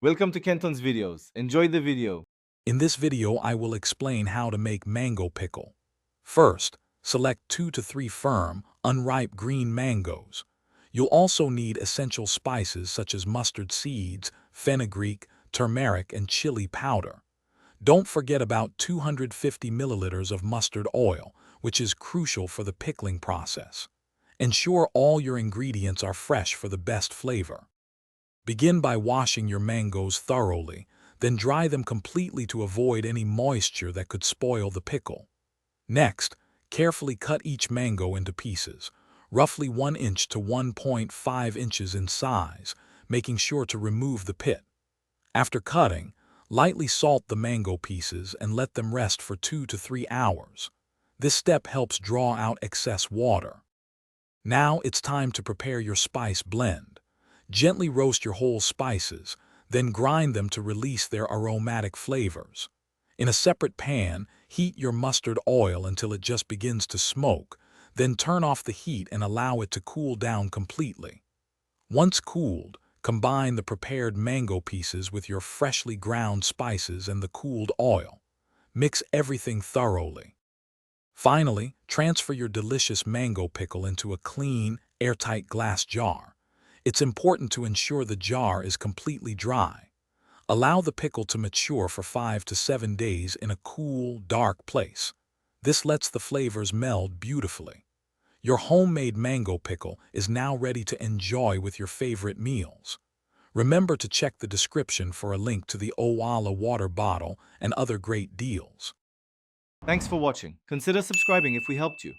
Welcome to Kenton's videos. Enjoy the video. In this video, I will explain how to make mango pickle. First, select 2 to 3 firm, unripe green mangoes. You'll also need essential spices such as mustard seeds, fenugreek, turmeric, and chili powder. Don't forget about 250 milliliters of mustard oil, which is crucial for the pickling process. Ensure all your ingredients are fresh for the best flavor. Begin by washing your mangoes thoroughly, then dry them completely to avoid any moisture that could spoil the pickle. Next, carefully cut each mango into pieces, roughly 1 inch to 1.5 inches in size, making sure to remove the pit. After cutting, lightly salt the mango pieces and let them rest for 2 to 3 hours. This step helps draw out excess water. Now it's time to prepare your spice blend. Gently roast your whole spices, then grind them to release their aromatic flavors. In a separate pan, heat your mustard oil until it just begins to smoke, then turn off the heat and allow it to cool down completely. Once cooled, combine the prepared mango pieces with your freshly ground spices and the cooled oil. Mix everything thoroughly. Finally, transfer your delicious mango pickle into a clean, airtight glass jar. It's important to ensure the jar is completely dry. Allow the pickle to mature for 5 to 7 days in a cool, dark place. This lets the flavors meld beautifully. Your homemade mango pickle is now ready to enjoy with your favorite meals. Remember to check the description for a link to the Owala water bottle and other great deals. Thanks for watching. Consider subscribing if we helped you.